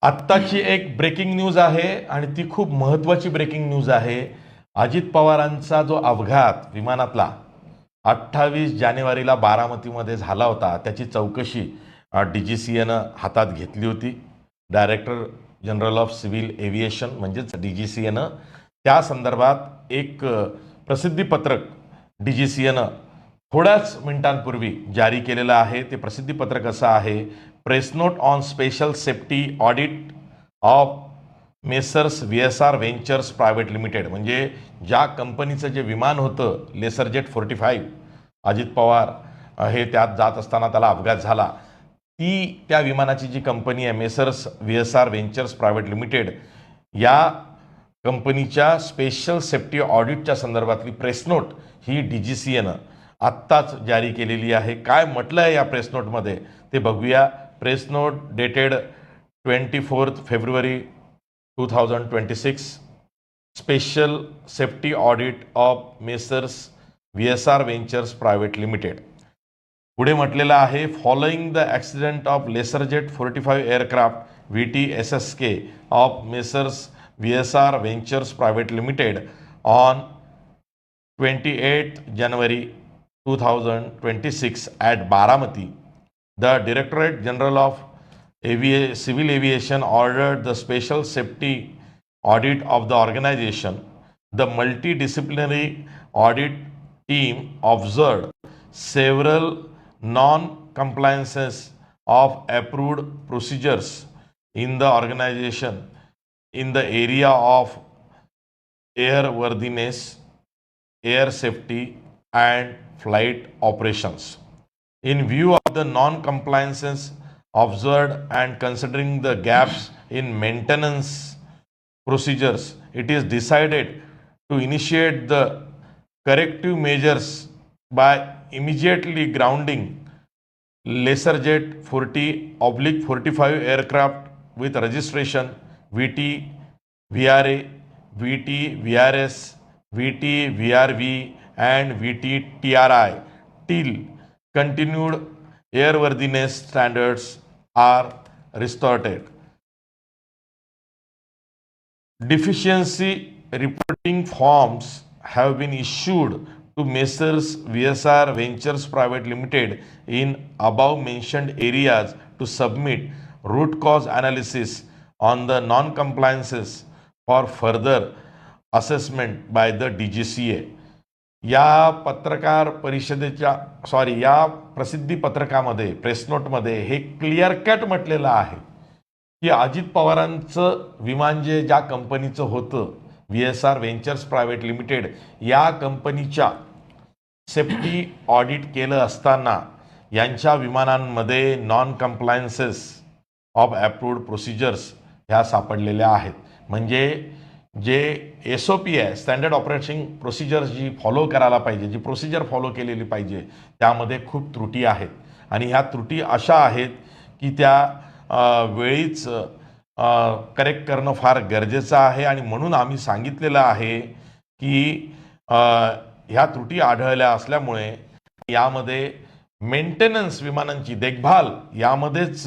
आत्ताची एक breaking news आहे आणि ती खूप महत्त्वाची ब्रेकिंग न्यूज आहे. अजित पवारांचा जो अपघात विमानातला 28 जानेवारीला बारामतीमध्ये झाला होता, त्याची चौकशी DGCAनं हातात घेतली होती. Director general of civil aviation म्हणजेच DGCAनं त्या संदर्भात एक प्रसिद्धीपत्रक DGCAनं थोड्याच मिनिटांपूर्वी जारी केलेलं आहे. ते प्रसिद्धीपत्रक असं आहे: press note on special safety audit of messrs VSR ventures private limited. म्हणजे ज्या कंपनीचं जे विमान होतं लेसरजेट 45, अजित पवार हे त्यात जात असताना त्याला अपघात झाला, त्या विमानाची जी कंपनी आहे messrs VSR ventures private limited, या कंपनीच्या स्पेशल सेफ्टी ऑडिटच्या संदर्भातली प्रेस नोट ही DGCAनं आत्ताच जारी केलेली आहे. काय म्हटलं आहे या प्रेस नोटमध्ये ते बघूया. Press note dated 24 February 2026. Special safety audit of messrs VSR ventures private limited. पुढे म्हटलेलं आहे: following the accident of learjet 45 aircraft VTSSK of messrs VSR ventures private limited on 28 January 2026 at Baramati, the Directorate General of Civil Aviation ordered the special safety audit of the organization. The multidisciplinary audit team observed several non-compliances of approved procedures in the organization in the area of airworthiness, air safety, and flight operations. In view of the non-compliances observed and considering the gaps in maintenance procedures, it is decided to initiate the corrective measures by immediately grounding Learjet 40/45 aircraft with registration VT VRA, VT VRS, VT VRV, and VT TRI till continued airworthiness standards are restored. Deficiency reporting forms have been issued to Messrs VSR Ventures Private Limited in above mentioned areas to submit root cause analysis on the non-compliances for further assessment by the DGCA. या पत्रकार परिषदेच्या या प्रसिद्धी पत्रकामध्ये, press नोटमध्ये हे clear cut म्हटलेलं आहे की अजित पवारांचं विमान जे ज्या कंपनीचं होतं VSR व्हेंचर्स प्रायव्हेट लिमिटेड, या कंपनीच्या सेफ्टी ऑडिट केलं असताना यांच्या विमानांमध्ये non compliances of approved procedures ह्या सापडलेल्या आहेत. म्हणजे जे SOP आहे, स्टँडर्ड ऑपरेटिंग प्रोसिजर्स, जी फॉलो करायला पाहिजे, जी प्रोसिजर फॉलो केलेली पाहिजे, त्यामध्ये खूप त्रुटी आहेत. आणि ह्या त्रुटी अशा आहेत की त्या वेळीच करेक्ट करणं फार गरजेचं आहे. आणि म्हणून आम्ही सांगितलेलं आहे की ह्या त्रुटी आढळल्या असल्यामुळे यामध्ये मेंटेनन्स, विमानांची देखभाल यामध्येच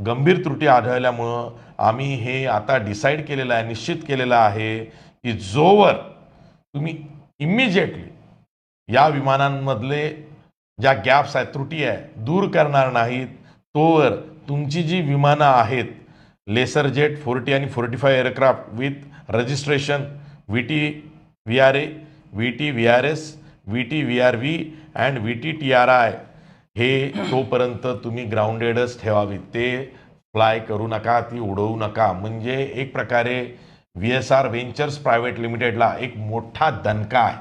गंभीर त्रुटी आढळल्यामुळं आम्ही हे आता डिसाईड केलेलं आहे, निश्चित केलेलं आहे की जोवर तुम्ही इमिजिएटली या विमानांमधले ज्या गॅप्स आहेत, त्रुटी आहे, दूर करणार नाहीत, तोवर तुमची जी विमानं आहेत लेसरजेट 40 आणि 45 aircraft with registration VT VRA, VT VRS, VT VRV and VT TRI, हे तोपर्यंत तुम्ही ग्राउंडेडच ठेवावीत. ते फ्लाय करू नका, ती उडवू नका. म्हणजे एक प्रकारे VSR व्हेंचर्स प्रायव्हेट लिमिटेडला एक मोठा दणका आहे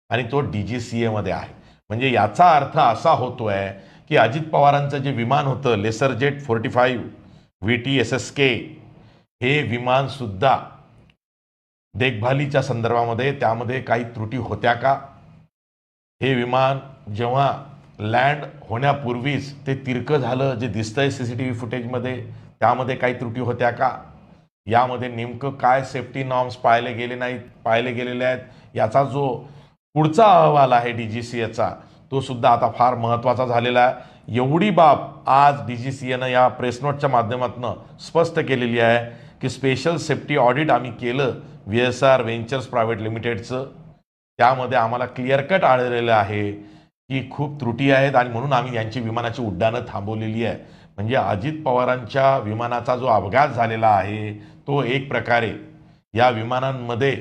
आणि तो DGCAमध्ये आहे. म्हणजे याचा अर्थ असा होतोय की अजित पवारांचं जे विमान होतं लेसरजेट 45 VTSSK, हे विमानसुद्धा देखभालीच्या संदर्भामध्ये त्यामध्ये काही त्रुटी होत्या का? हे विमान जेव्हा लँड होण्यापूर्वीच ते तिरकं झालं, जे दिसतंय CCTV फुटेजमध्ये, त्यामध्ये काही त्रुटी होत्या का? यामध्ये नेमकं काय सेफ्टी नॉर्म्स पाळले गेलेले आहेत, याचा जो पुढचा अहवाल आहे DGCAचा, तो सुद्धा आता फार महत्त्वाचा झालेला आहे। एवढी बाब आज DGCAनं या प्रेस नोटच्या माध्यमातून स्पष्ट केलेली आहे की स्पेशल सेफ्टी ऑडिट आम्ही केलं VSR व्हेंचर्स प्रायव्हेट लिमिटेडचं, त्यामध्ये आम्हाला क्लिअर कट आढळलेलं आहे की खूप त्रुटी आहेत आणि म्हणून आम्ही यांची विमानाची उड्डाणं थांबवलेली आहे। म्हणजे अजित पवारांच्या विमानाचा जो अपघात झालेला आहे तो एक प्रकारे या विमानांमध्ये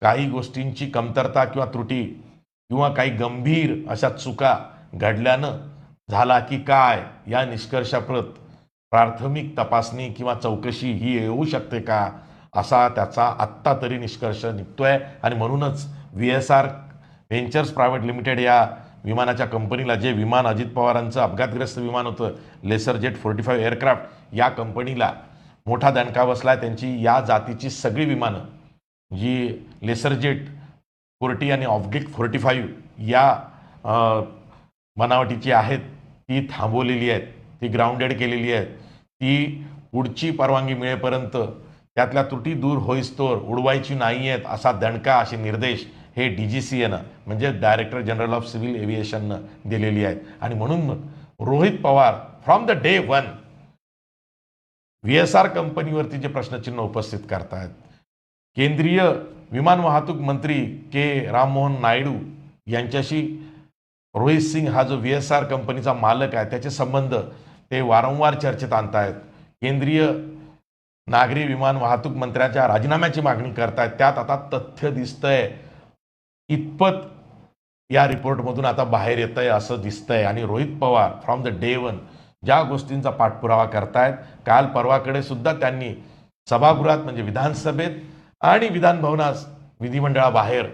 काही गोष्टींची कमतरता किंवा त्रुटी किंवा काही गंभीर अशा चुका घडल्यानं झाला की काय या निष्कर्षाप्रत प्राथमिक तपासणी किंवा चौकशी ही येऊ शकते का, असा त्याचा आत्ता तरी निष्कर्ष निघतोय। आणि म्हणूनच VSR व्हेंचर्स प्रायव्हेट लिमिटेड या विमानाच्या कंपनीला, जे विमान अजित पवारांचं अपघातग्रस्त विमान होतं लेसर जेट 45 एअरक्राफ्ट, या कंपनीला मोठा दणका बसला आहे। त्यांची या जातीची सगळी विमानं जी लेसर जेट 40 आणि ऑब्लिक 45 या बनावटीची आहेत ती थांबवलेली आहेत, ती ग्राउंडेड केलेली आहेत। ती पुढची परवानगी मिळेपर्यंत त्यातल्या त्रुटी दूर होईस्तोवर उडवायची नाही आहेत असा दणका, असे निर्देश हे DGCAनं म्हणजे डायरेक्टर जनरल ऑफ सिव्हिल एव्हिएशननं दिलेली आहेत। आणि म्हणून Rohit Pawar from the day one VSR कंपनीवरती जे प्रश्नचिन्ह उपस्थित करतायत, केंद्रीय विमान वाहतूक मंत्री राममोहन नायडू यांच्याशी रोहित सिंग हा जो VSR कंपनीचा मालक आहे त्याचे संबंध ते वारंवार चर्चेत आणतायत। केंद्रीय नागरी विमान वाहतूक मंत्र्याच्या राजीनाम्याची मागणी करतायत। त्यात आता तथ्य दिसतंय इतपत या रिपोर्टमधून आता बाहेर येतंय असं दिसतंय। आणि Rohit Pawar from the day one ज्या गोष्टींचा पाठपुरावा करतायत, काल परवाकडे सुद्धा त्यांनी सभागृहात म्हणजे विधानसभेत आणि विधानभवनात विधिमंडळाबाहेर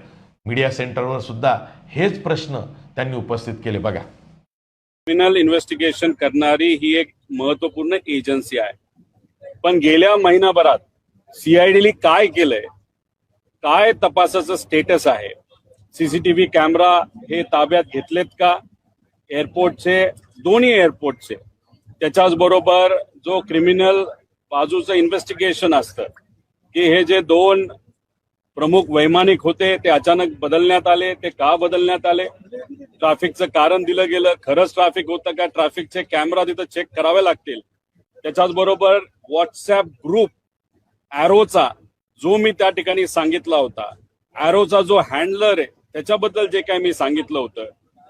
मीडिया सेंटरवर सुद्धा हेच प्रश्न त्यांनी उपस्थित केले। बघा, क्रिमिनल इन्व्हेस्टिगेशन करणारी ही एक महत्वपूर्ण एजन्सी आहे, पण गेल्या महिनाभरात CIDने काय केलंय, काय तपासाचं स्टेटस आहे, CCTV कॅमेरा हे ताब्यात घेतलेत का एअरपोर्टचे, दोन्ही एअरपोर्टचे, त्याच्याच बरोबर जो क्रिमिनल बाजूचं इन्व्हेस्टिगेशन असतं की हे जे दोन प्रमुख वैमानिक होते ते अचानक बदलण्यात आले, ते का बदलण्यात आले, ट्रॅफिकचं कारण दिलं गेलं, खरंच ट्रॅफिक होतं का, ट्रॅफिकचे कॅमेरा तिथं चेक करावे लागतील। त्याच्याच बरोबर व्हॉट्सअप ग्रुप ॲरोचा जो मी त्या ठिकाणी सांगितला होता, ॲरोचा जो हँडलर आहे त्याच्याबद्दल जे काय मी सांगितलं होतं,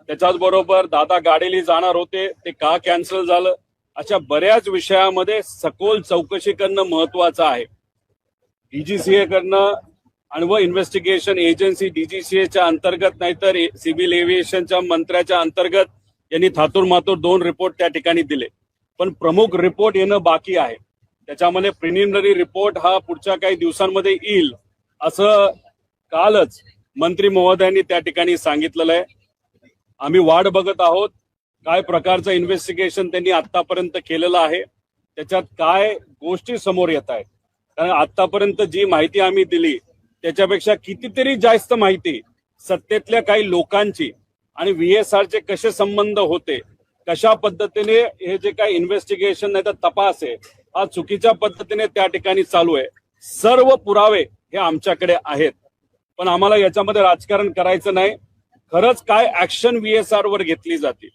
त्याच्याच बरोबर दादा गाडीली जाणार होते ते का कॅन्सल झालं, अशा बऱ्याच विषयामध्ये सखोल चौकशी करणं महत्वाचं आहे। DGCA करणं आणि व इन्व्हेस्टिगेशन एजन्सी DGCAच्या अंतर्गत नाहीतर सिव्हिल एव्हिएशनच्या मंत्र्याच्या अंतर्गत यांनी थातूरमातूर 2 रिपोर्ट त्या ठिकाणी दिले, पण प्रमुख रिपोर्ट येणं बाकी आहे। त्याच्यामध्ये प्रिलिमिनरी रिपोर्ट हा पुढच्या काही दिवसांमध्ये येईल असं कालच मंत्री महोदयांनी त्या ठिकाणी सांगितलेलं आहे। आम्ही वाट बघत आहोत काय प्रकारचं इन्व्हेस्टिगेशन त्यांनी आतापर्यंत केलेलं आहे, त्याच्यात काय गोष्टी समोर येत आहेत। कारण आतापर्यंत जी माहिती आम्ही दिली त्याच्यापेक्षा कितीतरी जास्त माहिती सत्तेतल्या काही लोकांची आणि VSRचे कसे संबंध होते, कशा पद्धतीने हे जे काही इन्व्हेस्टिगेशन नाही तर तपास आहे हा चुकीच्या पद्धतीने त्या ठिकाणी चालू आहे, सर्व पुरावे हे आमच्याकडे आहेत। पण आम्हाला याच्यामध्ये राजकारण करायचं नाही, खरंच काय ऍक्शन VSR वर घेतली जाते,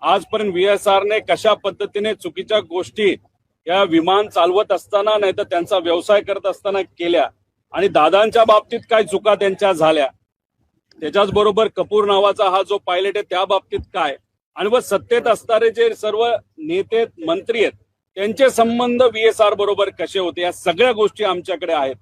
आजपर्यंत VSRने कशा पद्धतीने चुकीच्या गोष्टी या विमान चालवत असताना नाही तर त्यांचा व्यवसाय करत असताना केल्या आणि दादांच्या बाबतीत काय चुका त्यांच्या झाल्या, त्याच्याच बरोबर कपूर नावाचा हा जो पायलट आहे त्या बाबतीत काय, आणि व सत्तेत असणारे जे सर्व नेते मंत्री आहेत त्यांचे संबंध VSR बरोबर कसे होते, या सगळ्या गोष्टी आमच्याकडे आहेत।